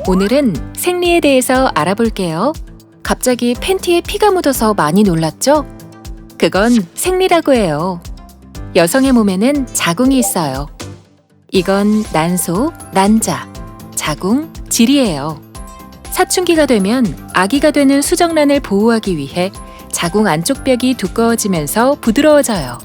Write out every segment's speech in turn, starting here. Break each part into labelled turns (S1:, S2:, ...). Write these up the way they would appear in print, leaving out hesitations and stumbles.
S1: 오늘은 생리에 대해서 알아볼게요. 갑자기 팬티에 피가 묻어서 많이 놀랐죠? 그건 생리라고 해요. 여성의 몸에는 자궁이 있어요. 이건 난소, 난자, 자궁, 질이에요. 사춘기가 되면 아기가 되는 수정란을 보호하기 위해 자궁 안쪽 벽이 두꺼워지면서 부드러워져요.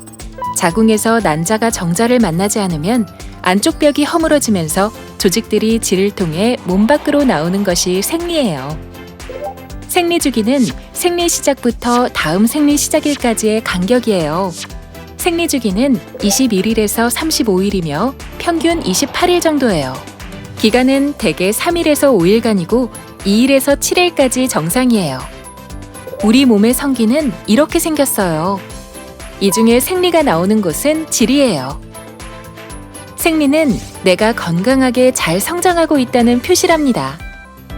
S1: 자궁에서 난자가 정자를 만나지 않으면 안쪽 벽이 허물어지면서 조직들이 질을 통해 몸 밖으로 나오는 것이 생리예요. 생리 주기는 생리 시작부터 다음 생리 시작일까지의 간격이에요. 생리 주기는 21일에서 35일이며 평균 28일 정도예요. 기간은 대개 3일에서 5일간이고 2일에서 7일까지 정상이에요. 우리 몸의 성기는 이렇게 생겼어요. 이 중에 생리가 나오는 곳은 질이에요. 생리는 내가 건강하게 잘 성장하고 있다는 표시랍니다.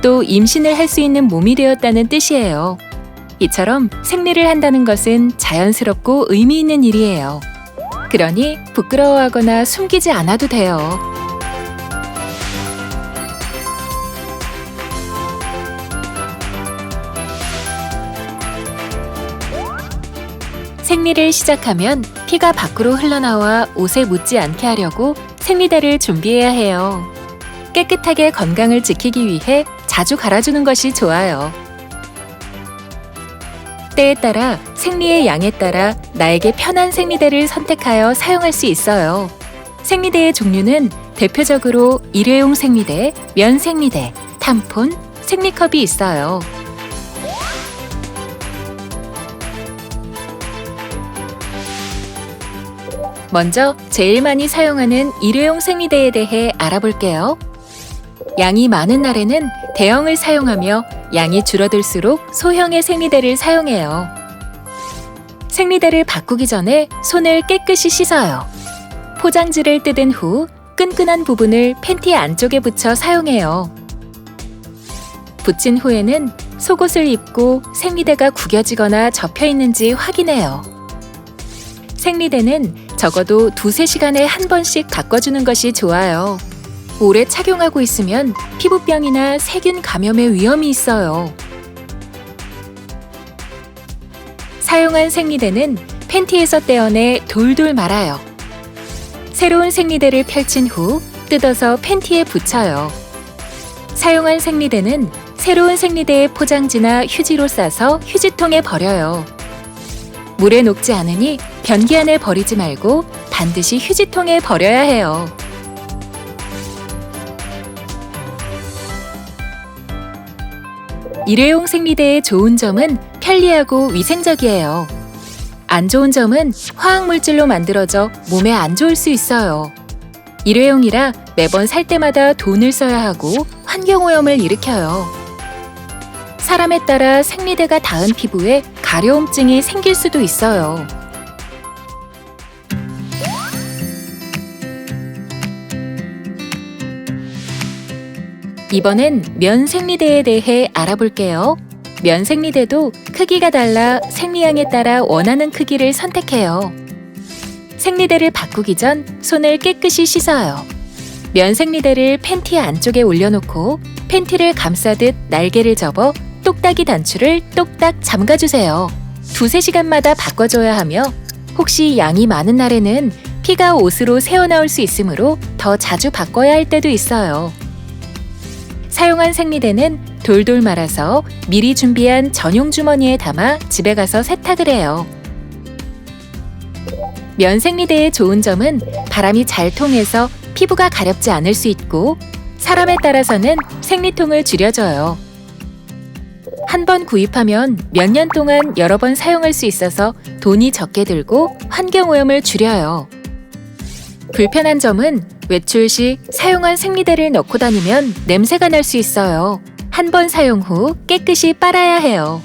S1: 또 임신을 할 수 있는 몸이 되었다는 뜻이에요. 이처럼 생리를 한다는 것은 자연스럽고 의미 있는 일이에요. 그러니 부끄러워하거나 숨기지 않아도 돼요. 생리를 시작하면 피가 밖으로 흘러나와 옷에 묻지 않게 하려고 생리대를 준비해야 해요. 깨끗하게 건강을 지키기 위해 자주 갈아주는 것이 좋아요. 때에 따라 생리의 양에 따라 나에게 편한 생리대를 선택하여 사용할 수 있어요. 생리대의 종류는 대표적으로 일회용 생리대, 면 생리대, 탐폰, 생리컵이 있어요. 먼저 제일 많이 사용하는 일회용 생리대에 대해 알아볼게요. 양이 많은 날에는 대형을 사용하며 양이 줄어들수록 소형의 생리대를 사용해요. 생리대를 바꾸기 전에 손을 깨끗이 씻어요. 포장지를 뜯은 후 끈끈한 부분을 팬티 안쪽에 붙여 사용해요. 붙인 후에는 속옷을 입고 생리대가 구겨지거나 접혀 있는지 확인해요. 생리대는 적어도 2-3시간에 한 번씩 바꿔주는 것이 좋아요. 오래 착용하고 있으면 피부병이나 세균 감염의 위험이 있어요. 사용한 생리대는 팬티에서 떼어내 돌돌 말아요. 새로운 생리대를 펼친 후 뜯어서 팬티에 붙여요. 사용한 생리대는 새로운 생리대의 포장지나 휴지로 싸서 휴지통에 버려요. 물에 녹지 않으니 변기 안에 버리지 말고 반드시 휴지통에 버려야 해요. 일회용 생리대의 좋은 점은 편리하고 위생적이에요. 안 좋은 점은 화학물질로 만들어져 몸에 안 좋을 수 있어요. 일회용이라 매번 살 때마다 돈을 써야 하고 환경오염을 일으켜요. 사람에 따라 생리대가 닿은 피부에 가려움증이 생길 수도 있어요. 이번엔 면 생리대에 대해 알아볼게요. 면 생리대도 크기가 달라 생리양에 따라 원하는 크기를 선택해요. 생리대를 바꾸기 전 손을 깨끗이 씻어요. 면 생리대를 팬티 안쪽에 올려놓고 팬티를 감싸듯 날개를 접어 똑딱이 단추를 똑딱 잠가주세요. 2-3시간마다 바꿔줘야 하며 혹시 양이 많은 날에는 피가 옷으로 새어나올 수 있으므로 더 자주 바꿔야 할 때도 있어요. 사용한 생리대는 돌돌 말아서 미리 준비한 전용 주머니에 담아 집에 가서 세탁을 해요. 면 생리대의 좋은 점은 바람이 잘 통해서 피부가 가렵지 않을 수 있고 사람에 따라서는 생리통을 줄여줘요. 한 번 구입하면 몇 년 동안 여러 번 사용할 수 있어서 돈이 적게 들고 환경오염을 줄여요. 불편한 점은 외출 시 사용한 생리대를 넣고 다니면 냄새가 날 수 있어요. 한 번 사용 후 깨끗이 빨아야 해요.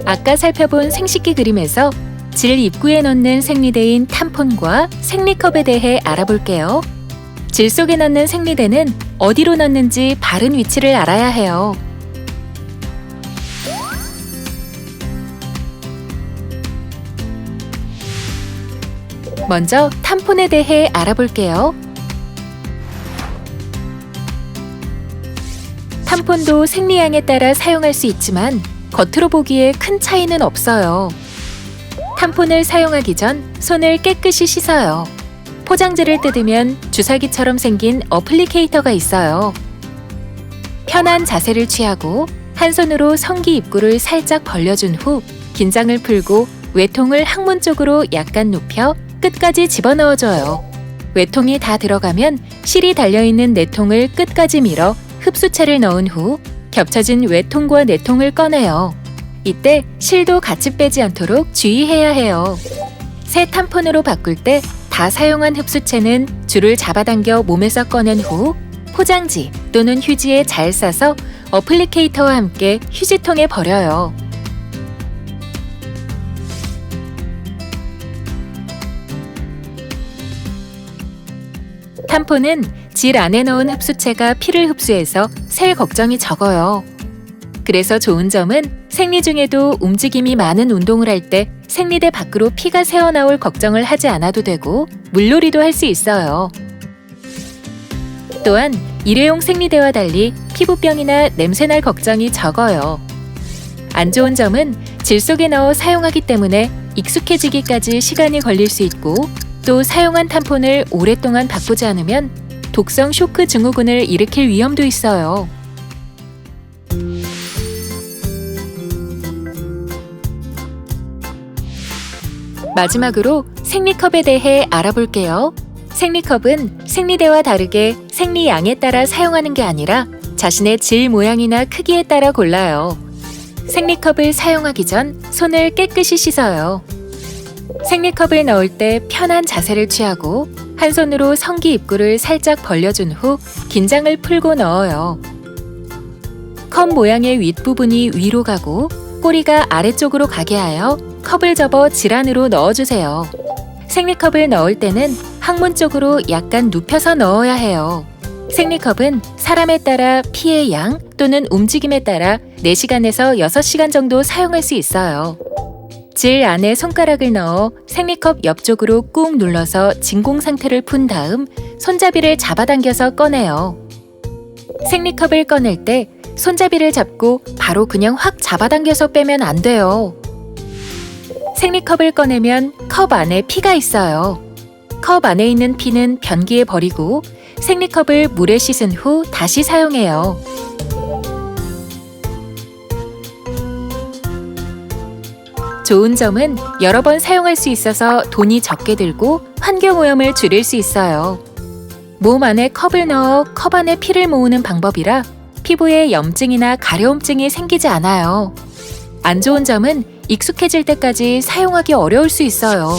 S1: 아까 살펴본 생식기 그림에서 질 입구에 넣는 생리대인 탐폰과 생리컵에 대해 알아볼게요. 질 속에 넣는 생리대는 어디로 넣는지 바른 위치를 알아야 해요. 먼저 탐폰에 대해 알아볼게요. 탐폰도 생리양에 따라 사용할 수 있지만 겉으로 보기에 큰 차이는 없어요. 탐폰을 사용하기 전 손을 깨끗이 씻어요. 포장지를 뜯으면 주사기처럼 생긴 어플리케이터가 있어요. 편한 자세를 취하고 한 손으로 성기 입구를 살짝 벌려준 후 긴장을 풀고 외통을 항문 쪽으로 약간 눕혀 끝까지 집어넣어줘요. 외통이 다 들어가면 실이 달려있는 내통을 끝까지 밀어 흡수체를 넣은 후 겹쳐진 외통과 내통을 꺼내요. 이때 실도 같이 빼지 않도록 주의해야 해요. 새 탐폰으로 바꿀 때 다 사용한 흡수체는 줄을 잡아당겨 몸에서 꺼낸 후 포장지 또는 휴지에 잘 싸서 어플리케이터와 함께 휴지통에 버려요. 탐폰은 질 안에 넣은 흡수체가 피를 흡수해서 셀 걱정이 적어요. 그래서 좋은 점은 생리 중에도 움직임이 많은 운동을 할 때 생리대 밖으로 피가 새어나올 걱정을 하지 않아도 되고 물놀이도 할 수 있어요. 또한 일회용 생리대와 달리 피부병이나 냄새날 걱정이 적어요. 안 좋은 점은 질 속에 넣어 사용하기 때문에 익숙해지기까지 시간이 걸릴 수 있고 또 사용한 탐폰을 오랫동안 바꾸지 않으면 독성 쇼크 증후군을 일으킬 위험도 있어요. 마지막으로 생리컵에 대해 알아볼게요. 생리컵은 생리대와 다르게 생리양에 따라 사용하는 게 아니라 자신의 질 모양이나 크기에 따라 골라요. 생리컵을 사용하기 전 손을 깨끗이 씻어요. 생리컵을 넣을 때 편한 자세를 취하고 한 손으로 성기 입구를 살짝 벌려준 후 긴장을 풀고 넣어요. 컵 모양의 윗부분이 위로 가고 꼬리가 아래쪽으로 가게 하여 컵을 접어 질 안으로 넣어주세요. 생리컵을 넣을 때는 항문 쪽으로 약간 눕혀서 넣어야 해요. 생리컵은 사람에 따라 피의 양 또는 움직임에 따라 4시간에서 6시간 정도 사용할 수 있어요. 질 안에 손가락을 넣어 생리컵 옆쪽으로 꾹 눌러서 진공 상태를 푼 다음 손잡이를 잡아당겨서 꺼내요. 생리컵을 꺼낼 때 손잡이를 잡고 바로 그냥 확 잡아당겨서 빼면 안 돼요. 생리컵을 꺼내면 컵 안에 피가 있어요. 컵 안에 있는 피는 변기에 버리고 생리컵을 물에 씻은 후 다시 사용해요. 좋은 점은 여러 번 사용할 수 있어서 돈이 적게 들고 환경오염을 줄일 수 있어요. 몸 안에 컵을 넣어 컵 안에 피를 모으는 방법이라 피부에 염증이나 가려움증이 생기지 않아요. 안 좋은 점은 익숙해질 때까지 사용하기 어려울 수 있어요.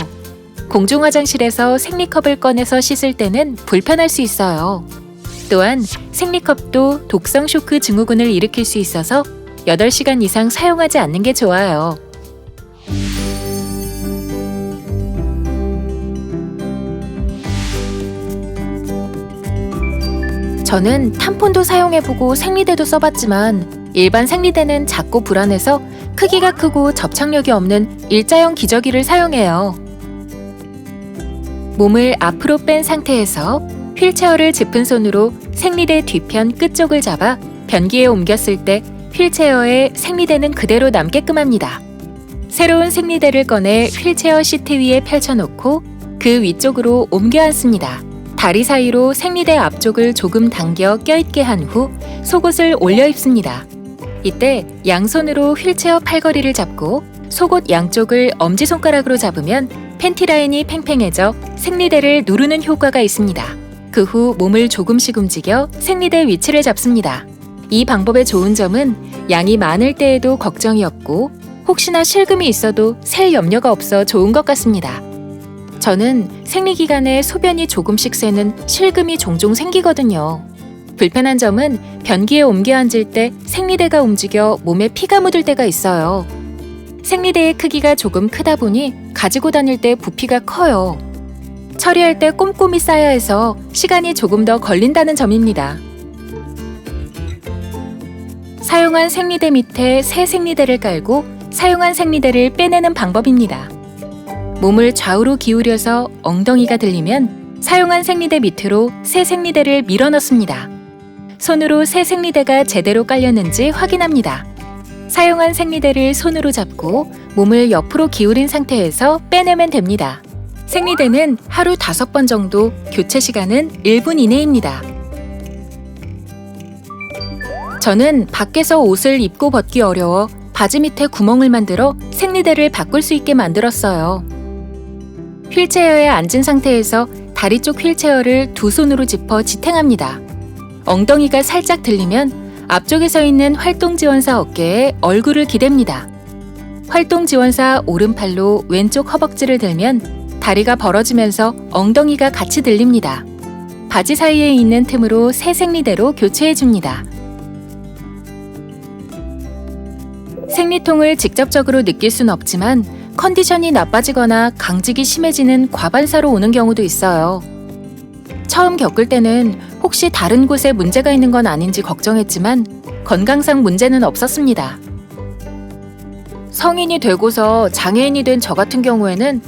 S1: 공중화장실에서 생리컵을 꺼내서 씻을 때는 불편할 수 있어요. 또한 생리컵도 독성 쇼크 증후군을 일으킬 수 있어서 8시간 이상 사용하지 않는 게 좋아요. 저는 탐폰도 사용해보고 생리대도 써봤지만 일반 생리대는 작고 불안해서 크기가 크고 접착력이 없는 일자형 기저귀를 사용해요. 몸을 앞으로 뺀 상태에서 휠체어를 짚은 손으로 생리대 뒤편 끝쪽을 잡아 변기에 옮겼을 때 휠체어에 생리대는 그대로 남게끔 합니다. 새로운 생리대를 꺼내 휠체어 시트 위에 펼쳐놓고 그 위쪽으로 옮겨 앉습니다. 다리 사이로 생리대 앞쪽을 조금 당겨 껴있게 한 후 속옷을 올려 입습니다. 이때 양손으로 휠체어 팔걸이를 잡고 속옷 양쪽을 엄지손가락으로 잡으면 팬티 라인이 팽팽해져 생리대를 누르는 효과가 있습니다. 그 후 몸을 조금씩 움직여 생리대 위치를 잡습니다. 이 방법의 좋은 점은 양이 많을 때에도 걱정이 없고 혹시나 실금이 있어도 셀 염려가 없어 좋은 것 같습니다. 저는 생리기간에 소변이 조금씩 새는 실금이 종종 생기거든요. 불편한 점은 변기에 옮겨 앉을 때 생리대가 움직여 몸에 피가 묻을 때가 있어요. 생리대의 크기가 조금 크다 보니 가지고 다닐 때 부피가 커요. 처리할 때 꼼꼼히 싸야 해서 시간이 조금 더 걸린다는 점입니다. 사용한 생리대 밑에 새 생리대를 깔고 사용한 생리대를 빼내는 방법입니다. 몸을 좌우로 기울여서 엉덩이가 들리면 사용한 생리대 밑으로 새 생리대를 밀어 넣습니다. 손으로 새 생리대가 제대로 깔렸는지 확인합니다. 사용한 생리대를 손으로 잡고 몸을 옆으로 기울인 상태에서 빼내면 됩니다. 생리대는 하루 5번 정도, 교체 시간은 1분 이내입니다. 저는 밖에서 옷을 입고 벗기 어려워 바지 밑에 구멍을 만들어 생리대를 바꿀 수 있게 만들었어요. 휠체어에 앉은 상태에서 다리 쪽 휠체어를 두 손으로 짚어 지탱합니다. 엉덩이가 살짝 들리면 앞쪽에 서 있는 활동지원사 어깨에 얼굴을 기댑니다. 활동지원사 오른팔로 왼쪽 허벅지를 들면 다리가 벌어지면서 엉덩이가 같이 들립니다. 바지 사이에 있는 틈으로 새 생리대로 교체해줍니다. 생리통을 직접적으로 느낄 순 없지만 컨디션이 나빠지거나 강직이 심해지는 과반사로 오는 경우도 있어요. 처음 겪을 때는 혹시 다른 곳에 문제가 있는 건 아닌지 걱정했지만 건강상 문제는 없었습니다. 성인이 되고서 장애인이 된 저 같은 경우에는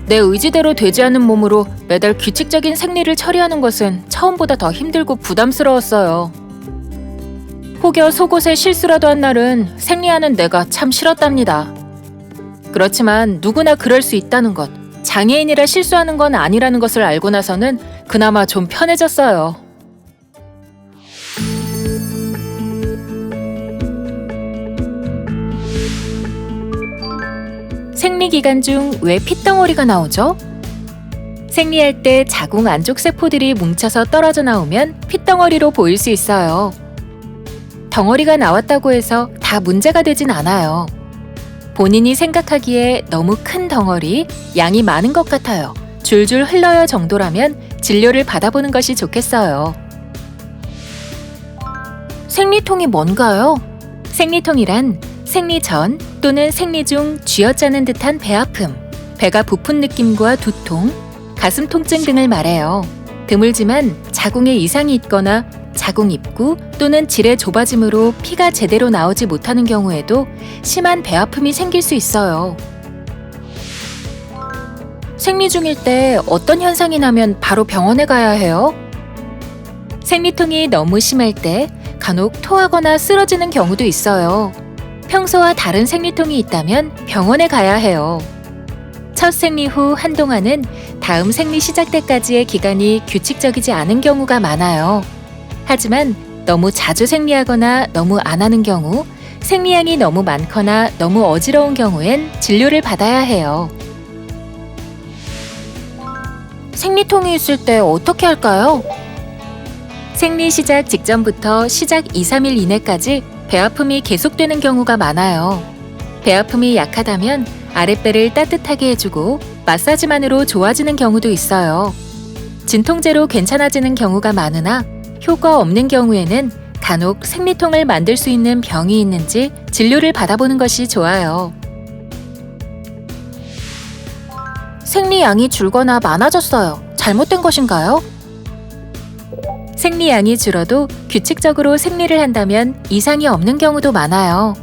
S1: 내 의지대로 되지 않는 몸으로 매달 규칙적인 생리를 처리하는 것은 처음보다 더 힘들고 부담스러웠어요. 혹여 속옷에 실수라도 한 날은 생리하는 내가 참 싫었답니다. 그렇지만 누구나 그럴 수 있다는 것, 장애인이라 실수하는 건 아니라는 것을 알고 나서는 그나마 좀 편해졌어요. 생리 기간 중 왜 핏덩어리가 나오죠? 생리할 때 자궁 안쪽 세포들이 뭉쳐서 떨어져 나오면 핏덩어리로 보일 수 있어요. 덩어리가 나왔다고 해서 다 문제가 되진 않아요. 본인이 생각하기에 너무 큰 덩어리, 양이 많은 것 같아요. 줄줄 흘러요 정도라면 진료를 받아보는 것이 좋겠어요. 생리통이 뭔가요? 생리통이란 생리 전 또는 생리 중 쥐어짜는 듯한 배 아픔, 배가 부푼 느낌과 두통, 가슴 통증 등을 말해요. 드물지만 자궁에 이상이 있거나 자궁 입구 또는 질의 좁아짐으로 피가 제대로 나오지 못하는 경우에도 심한 배 아픔이 생길 수 있어요. 생리 중일 때 어떤 현상이 나면 바로 병원에 가야 해요? 생리통이 너무 심할 때 간혹 토하거나 쓰러지는 경우도 있어요. 평소와 다른 생리통이 있다면 병원에 가야 해요. 첫 생리 후 한동안은 다음 생리 시작 때까지의 기간이 규칙적이지 않은 경우가 많아요. 하지만 너무 자주 생리하거나 너무 안 하는 경우, 생리량이 너무 많거나 너무 어지러운 경우엔 진료를 받아야 해요. 생리통이 있을 때 어떻게 할까요? 생리 시작 직전부터 시작 2-3일 이내까지 배 아픔이 계속되는 경우가 많아요. 배 아픔이 약하다면 아랫배를 따뜻하게 해주고 마사지만으로 좋아지는 경우도 있어요. 진통제로 괜찮아지는 경우가 많으나 효과 없는 경우에는 간혹 생리통을 만들 수 있는 병이 있는지 진료를 받아보는 것이 좋아요. 생리양이 줄거나 많아졌어요. 잘못된 것인가요? 생리양이 줄어도 규칙적으로 생리를 한다면 이상이 없는 경우도 많아요.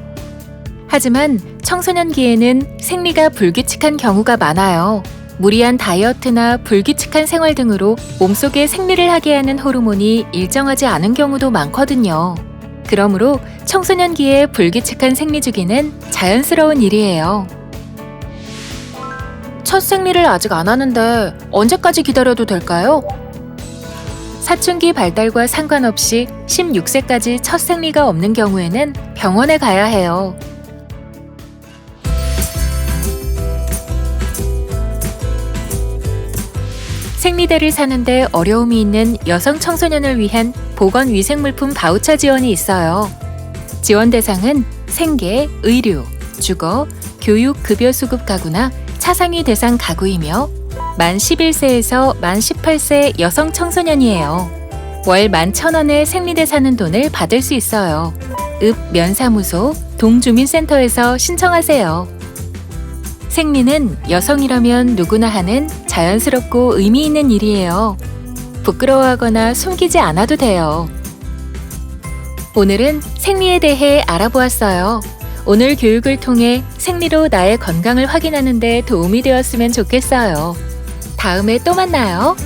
S1: 하지만 청소년기에는 생리가 불규칙한 경우가 많아요. 무리한 다이어트나 불규칙한 생활 등으로 몸속에 생리를 하게 하는 호르몬이 일정하지 않은 경우도 많거든요. 그러므로 청소년기에 불규칙한 생리 주기는 자연스러운 일이에요. 첫 생리를 아직 안 하는데 언제까지 기다려도 될까요? 사춘기 발달과 상관없이 16세까지 첫 생리가 없는 경우에는 병원에 가야 해요. 생리대를 사는데 어려움이 있는 여성 청소년을 위한 보건위생물품 바우처 지원이 있어요. 지원 대상은 생계, 의료, 주거, 교육, 급여 수급 가구나 차상위 대상 가구이며 만 11세에서 만 18세 여성 청소년이에요. 월 11,000원의 생리대 사는 돈을 받을 수 있어요. 읍 면사무소, 동주민센터에서 신청하세요. 생리는 여성이라면 누구나 하는 자연스럽고 의미 있는 일이에요. 부끄러워하거나 숨기지 않아도 돼요. 오늘은 생리에 대해 알아보았어요. 오늘 교육을 통해 생리로 나의 건강을 확인하는 데 도움이 되었으면 좋겠어요. 다음에 또 만나요.